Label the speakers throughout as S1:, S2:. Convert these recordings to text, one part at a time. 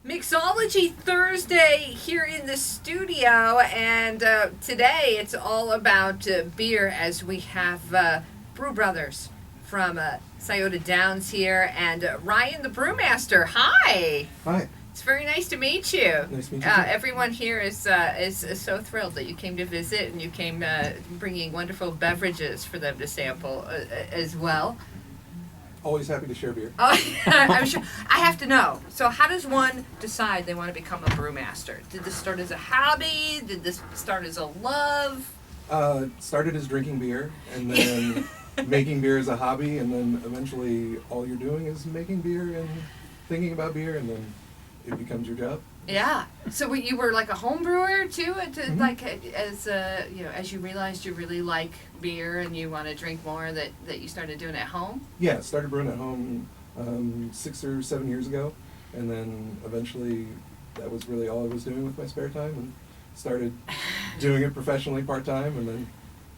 S1: Mixology Thursday here in the studio, and today it's all about beer as we have Brew Brothers from Scioto Downs here, and Ryan the Brewmaster. Hi.
S2: Hi.
S1: It's very nice to meet you.
S2: Nice to meet you too.
S1: Everyone here is so thrilled that you came to visit, and you came bringing wonderful beverages for them to sample as well.
S2: Always happy to share beer.
S1: Oh, I'm sure. I have to know. So, how does one decide they want to become a brewmaster? Did this start as a hobby? Did this start as a love?
S2: Started as drinking beer, and then making beer as a hobby, and then eventually all you're doing is making beer and thinking about beer, and then it becomes your job.
S1: Yeah. So you were like a home brewer too,
S2: Mm-hmm.
S1: like as you realized you really like beer and you want to drink more, that you started doing it at home.
S2: Yeah, started brewing at home 6 or 7 years ago, and then eventually that was really all I was doing with my spare time, and started doing it professionally part-time, and then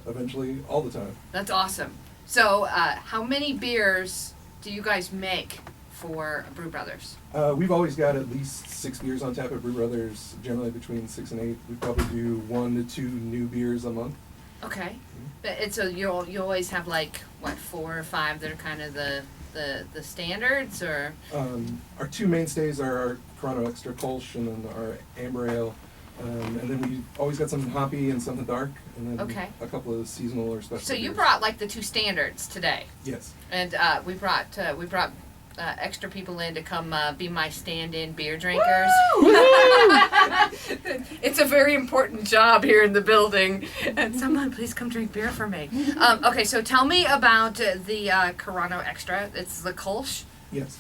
S2: eventually all the time.
S1: That's awesome. So how many beers do you guys make for Brew Brothers?
S2: We've always got at least 6 beers on tap at Brew Brothers, generally between 6 and 8. We probably do 1 to 2 new beers a month.
S1: Okay. And so you always have like, what, 4 or 5 that are kind of the standards, or?
S2: Our 2 mainstays are our Toronto Extra Kölsch and then our Amber Ale. And then we always got something hoppy and something dark, and then a couple of seasonal or special
S1: So you
S2: beers.
S1: brought like the 2 standards today.
S2: Yes.
S1: And we brought extra people in to come be my stand-in beer drinkers. It's a very important job here in the building. And someone please come drink beer for me. Okay, so tell me about the Toronto Extra. It's the Kölsch.
S2: Yes.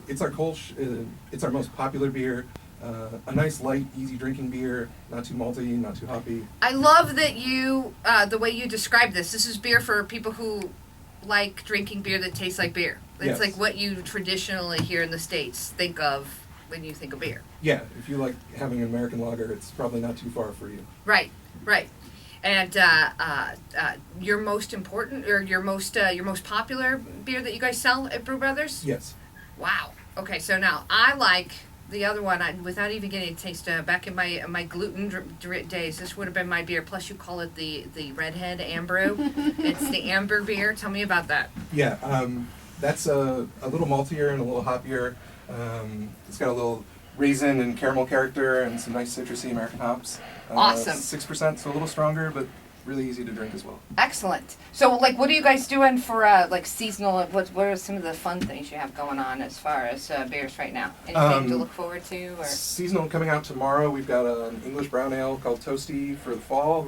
S2: It's our Kölsch. It's our most popular beer. A nice, light, easy drinking beer. Not too malty, not too hoppy.
S1: I love that you, the way you describe this. This is beer for people who like drinking beer that tastes like beer. It's
S2: Yes.
S1: like what you traditionally here in the States think of when you think of beer.
S2: Yeah, if you like having an American lager, it's probably not too far for you.
S1: Right, right. And your most important, or your most popular beer that you guys sell at Brew Brothers?
S2: Yes.
S1: Wow. Okay, so now I like the other one. Without even getting a taste, back in my gluten days, this would have been my beer. Plus, you call it the Redhead Amber. It's the amber beer. Tell me about that.
S2: Yeah, that's a little maltier and a little hoppier. It's got a little raisin and caramel character and some nice citrusy American hops.
S1: Awesome.
S2: 6%, so a little stronger, but really easy to drink as well.
S1: Excellent. So, like, what are you guys doing for like seasonal? What are some of the fun things you have going on as far as beers right now? Anything to look forward to? Or?
S2: Seasonal coming out tomorrow. We've got an English brown ale called Toasty for the fall.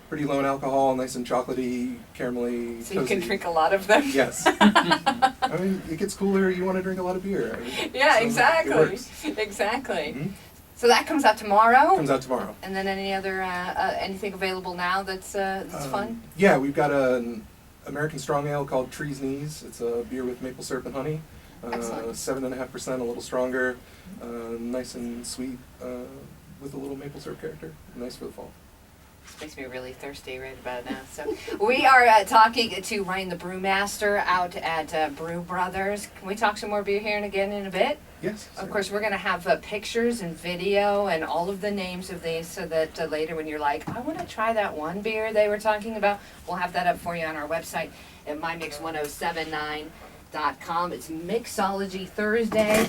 S2: Pretty low in alcohol, nice and chocolately, caramelly.
S1: So you
S2: toasty.
S1: can drink a lot of them.
S2: Yes. I mean, it gets cooler. You want to drink a lot of beer. I mean,
S1: Yeah,
S2: so
S1: exactly.
S2: It works.
S1: Exactly.
S2: Mm-hmm.
S1: So that comes out tomorrow.
S2: Comes out tomorrow.
S1: And then any other anything available now that's fun?
S2: Yeah, we've got an American strong ale called Tree's Knees. It's a beer with maple syrup and honey.
S1: Excellent.
S2: 7.5%, a little stronger, nice and sweet, with a little maple syrup character. Nice for the fall.
S1: This makes me really thirsty right about now. So we are talking to Ryan the Brewmaster out at Brew Brothers. Can we talk some more beer here and again in a bit?
S2: Yes.
S1: Of course, we're going to have pictures and video and all of the names of these, so that later when you're like, I want to try that one beer they were talking about, we'll have that up for you on our website at mymix1079.com. It's Mixology Thursday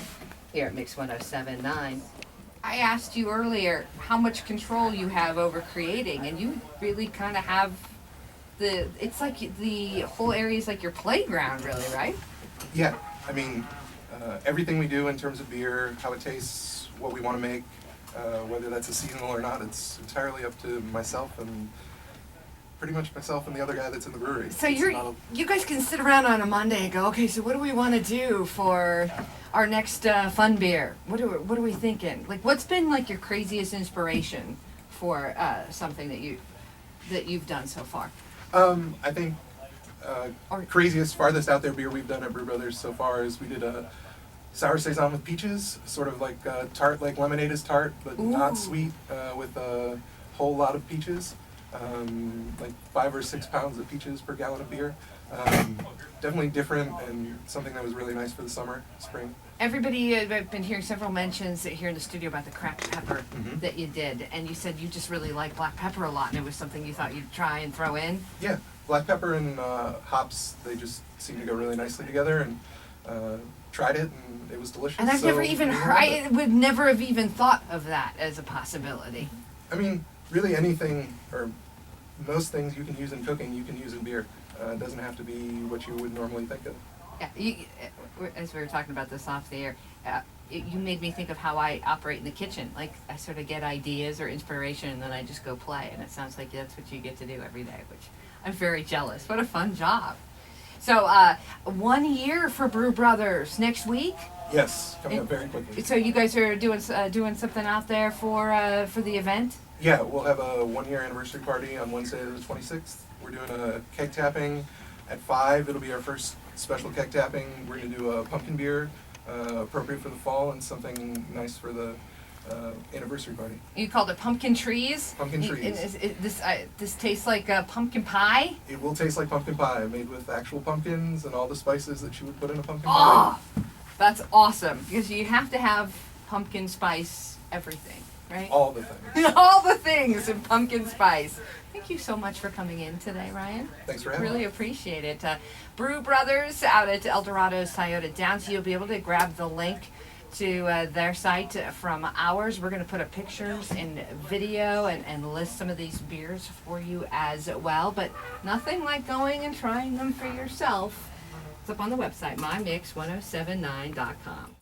S1: here at Mix 1079. I asked you earlier how much control you have over creating, and you really kind of have it's like the whole area is like your playground, really, right?
S2: Yeah, I mean, everything we do in terms of beer, how it tastes, what we want to make, whether that's a seasonal or not, it's entirely up to myself and pretty much myself and the other guy that's in the brewery.
S1: So
S2: It's
S1: you guys can sit around on a Monday and go, okay, so what do we want to do for our next fun beer? What are we thinking? Like, what's been like your craziest inspiration for something that you've done so far?
S2: I think craziest, farthest out there beer we've done at Brew Brothers so far is we did a sour saison with peaches, sort of like tart, like lemonade is tart, but
S1: Ooh.
S2: not sweet, with a whole lot of peaches. like 5 or 6 pounds of peaches per gallon of beer. Definitely different and something that was really nice for the summer, spring.
S1: Everybody, I've been hearing several mentions here in the studio about the cracked pepper that you did, and you said you just really like black pepper a lot, and it was something you thought you'd try and throw in.
S2: Yeah, black pepper and hops, they just seem to go really nicely together, and tried it, and it was delicious.
S1: And I've never even heard, I would never have even thought of that as a possibility.
S2: I mean, really anything, or most things you can use in cooking, you can use in beer. It doesn't have to be what you would normally think of.
S1: Yeah, as we were talking about this off the air, you made me think of how I operate in the kitchen. Like, I sort of get ideas or inspiration, and then I just go play, and it sounds like that's what you get to do every day, which I'm very jealous. What a fun job. So, 1 year for Brew Brothers next week?
S2: Yes, coming up very quickly.
S1: So you guys are doing something out there for the event?
S2: Yeah, we'll have a 1-year anniversary party on Wednesday the 26th. We're doing a keg tapping at 5. It'll be our first special keg tapping. We're going to do a pumpkin beer, appropriate for the fall, and something nice for the anniversary party.
S1: You called it pumpkin trees?
S2: Pumpkin trees.
S1: This tastes like pumpkin pie?
S2: It will taste like pumpkin pie, made with actual pumpkins and all the spices that you would put in a pumpkin
S1: pie.
S2: Oh,
S1: that's awesome, because you have to have pumpkin spice everything, right?
S2: all the things.
S1: All the things in pumpkin spice. Thank you so much for coming in today, Ryan.
S2: Thanks for having me.
S1: Really appreciate it. Brew Brothers out at Eldorado Scioto Downs. You'll be able to grab the link to their site from ours. We're going to put up pictures and video and list some of these beers for you as well. But nothing like going and trying them for yourself. It's up on the website, mymix1079.com.